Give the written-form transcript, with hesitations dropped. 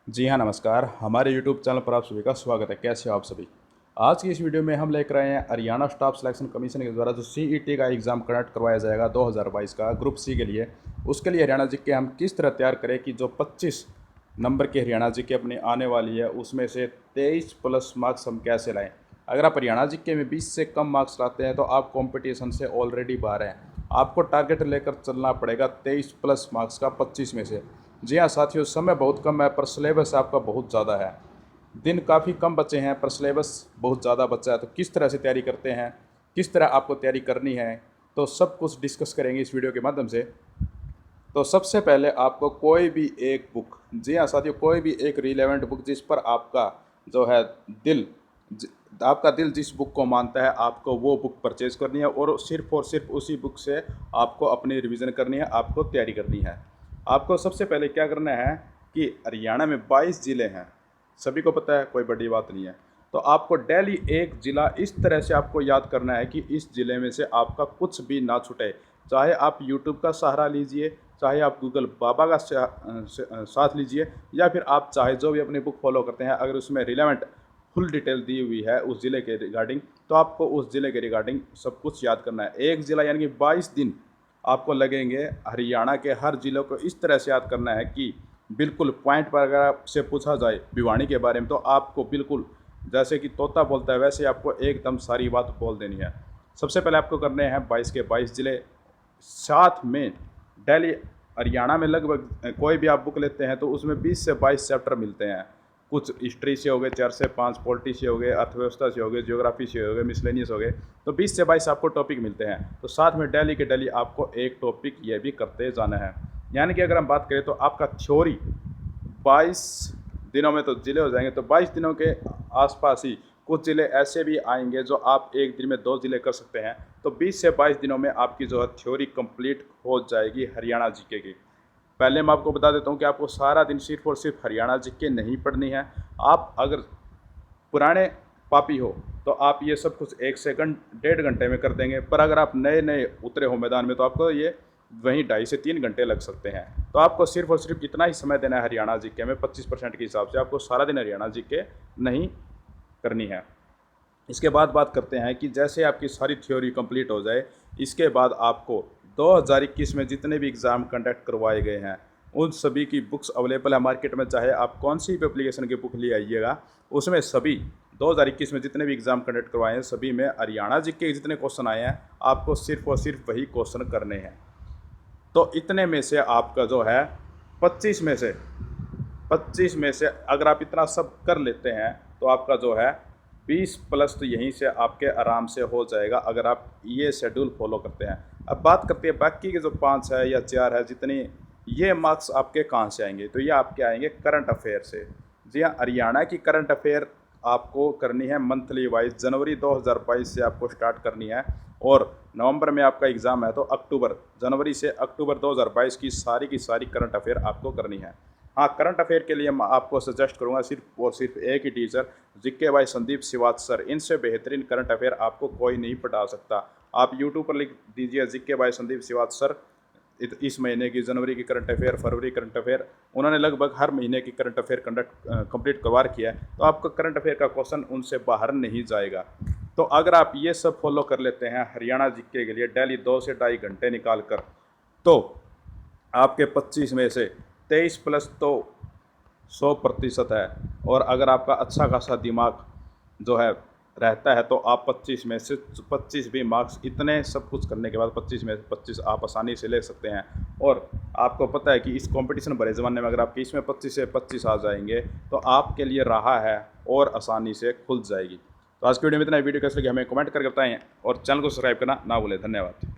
जी हाँ, नमस्कार। हमारे यूट्यूब चैनल पर आप सभी का स्वागत है। कैसे हो आप सभी? आज की इस वीडियो में हम लेकर आए हैं हरियाणा स्टाफ सिलेक्शन कमीशन के द्वारा जो सीईटी का एग्ज़ाम कंडक्ट करवाया जाएगा 2022 का ग्रुप सी के लिए। उसके लिए हरियाणा जीके हम किस तरह तैयार करें कि जो 25 नंबर की हरियाणा जीके अपनी आने वाली है उसमें से 23 प्लस मार्क्स हम कैसे लाएँ। अगर आप हरियाणा जीके में 20 से कम मार्क्स लाते हैं तो आप कॉम्पिटिशन से ऑलरेडी बाहर हैं। आपको टारगेट लेकर चलना पड़ेगा 23 प्लस मार्क्स का 25 में से। जी हाँ साथियों, समय बहुत कम है पर सिलेबस आपका बहुत ज़्यादा है। दिन काफ़ी कम बचे हैं पर सिलेबस बहुत ज़्यादा बचा है। तो किस तरह से तैयारी करते हैं, किस तरह आपको तैयारी करनी है, तो सब कुछ डिस्कस करेंगे इस वीडियो के माध्यम से। तो सबसे पहले आपको कोई भी एक बुक, जी हाँ साथियों, कोई भी एक रिलेवेंट बुक जिस पर आपका जो है दिल ज- आपका दिल जिस बुक को मानता है आपको वो बुक परचेज़ करनी है और सिर्फ उसी बुक से आपको अपनी रिवीजन करनी है, आपको तैयारी करनी है। आपको सबसे पहले क्या करना है कि हरियाणा में 22 ज़िले हैं, सभी को पता है, कोई बड़ी बात नहीं है। तो आपको डेली एक ज़िला इस तरह से आपको याद करना है कि इस ज़िले में से आपका कुछ भी ना छूटे। चाहे आप यूट्यूब का सहारा लीजिए, चाहे आप गूगल बाबा का साथ लीजिए, या फिर आप चाहे जो भी अपनी बुक फॉलो करते हैं, अगर उसमें रिलेवेंट फुल डिटेल दी हुई है उस ज़िले के रिगार्डिंग, तो आपको उस ज़िले के रिगार्डिंग सब कुछ याद करना है। एक ज़िला यानी कि 22 दिन आपको लगेंगे हरियाणा के हर ज़िलों को इस तरह से याद करना है कि बिल्कुल पॉइंट पर अगर आपसे पूछा जाए भिवानी के बारे में तो आपको बिल्कुल जैसे कि तोता बोलता है वैसे आपको एकदम सारी बात बोल देनी है। सबसे पहले आपको करने हैं 22 के 22 ज़िले, साथ में दिल्ली। हरियाणा में लगभग कोई भी आप बुक लेते हैं तो उसमें 20 से 22 चैप्टर मिलते हैं। कुछ हिस्ट्री से हो गए 4 से 5, पॉलिटी से हो गए, अर्थव्यवस्था से हो गए, ज्योग्राफी से हो गए, मिसलेनियस हो गए। तो 20 से 22 आपको टॉपिक मिलते हैं। तो साथ में डेली के डेली आपको एक टॉपिक ये भी करते जाना है। यानी कि अगर हम बात करें तो आपका थ्योरी 22 दिनों में तो ज़िले हो जाएंगे, तो 22 दिनों के आसपास ही कुछ ज़िले ऐसे भी आएंगे जो आप एक दिन में 2 ज़िले कर सकते हैं। तो 20 से 22 दिनों में आपकी जो है थ्योरी कंप्लीट हो जाएगी हरियाणा जीके की। पहले मैं आपको बता देता हूँ कि आपको सारा दिन सिर्फ और सिर्फ हरियाणा जीके नहीं पढ़नी है। आप अगर पुराने पापी हो तो आप ये सब कुछ 1 से 1.5 घंटे में कर देंगे, पर अगर आप नए नए उतरे हो मैदान में तो आपको ये वहीं 2.5 से 3 घंटे लग सकते हैं। तो आपको सिर्फ और सिर्फ इतना ही समय देना है हरियाणा जीके में। 25% के हिसाब से आपको सारा दिन हरियाणा जीके नहीं करनी है। इसके बाद बात करते हैं कि जैसे आपकी सारी थ्योरी कंप्लीट हो जाए, इसके बाद आपको 2021 में जितने भी एग्ज़ाम कंडक्ट करवाए गए हैं उन सभी की बुक्स अवेलेबल है मार्केट में। चाहे आप कौन सी भी एप्लीकेशन की बुक ले आइएगा, उसमें सभी 2021 में जितने भी एग्ज़ाम कंडक्ट करवाए हैं सभी में हरियाणा जीके के जितने क्वेश्चन आए हैं आपको सिर्फ और सिर्फ वही क्वेश्चन करने हैं। तो इतने में से आपका जो है 25 में से 25 में से अगर आप इतना सब कर लेते हैं तो आपका जो है 20 प्लस तो यहीं से आपके आराम से हो जाएगा अगर आप ये शेड्यूल फॉलो करते हैं। अब बात करते हैं बाकी के जो 5 है या 4 है जितनी, ये मार्क्स आपके कहाँ से आएंगे, तो ये आपके आएंगे करंट अफेयर से। जी हाँ, हरियाणा की करंट अफेयर आपको करनी है मंथली वाइज। जनवरी 2022 से आपको स्टार्ट करनी है और नवंबर में आपका एग्ज़ाम है, तो जनवरी से अक्टूबर 2022 की सारी करंट अफेयर आपको करनी है। हाँ, करंट अफेयर के लिए मैं आपको सजेस्ट करूँगा सिर्फ और सिर्फ एक ही teacher, GK by Sandeep Srivastava sir. इनसे बेहतरीन करंट अफेयर आपको कोई नहीं पढ़ा सकता। आप यूट्यूब पर लिख दीजिए GK by Sandeep Srivastava sir, इस महीने की जनवरी की करंट अफेयर, फरवरी करंट अफेयर, उन्होंने लगभग हर महीने की करंट अफेयर कंप्लीट करवा रखी है। तो आपका करंट अफेयर का क्वेश्चन उनसे बाहर नहीं जाएगा। तो अगर आप ये सब फॉलो कर लेते हैं हरियाणा जीके के लिए डेली 2 से 2.5 घंटे निकाल कर, तो आपके 25 में से 23 प्लस तो 100% है। और अगर आपका अच्छा खासा दिमाग जो है रहता है तो आप 25 में से 25 भी मार्क्स, इतने सब कुछ करने के बाद 25 में से 25 आप आसानी से ले सकते हैं। और आपको पता है कि इस कंपटीशन भरे ज़माने में अगर आपके इसमें 25 से 25 आ जाएंगे तो आपके लिए राह है और आसानी से खुल जाएगी। तो आज की वीडियो में इतना ही। वीडियो कैसे लगी हमें कमेंट करके बताएं और चैनल को सब्सक्राइब करना ना भूलें। धन्यवाद।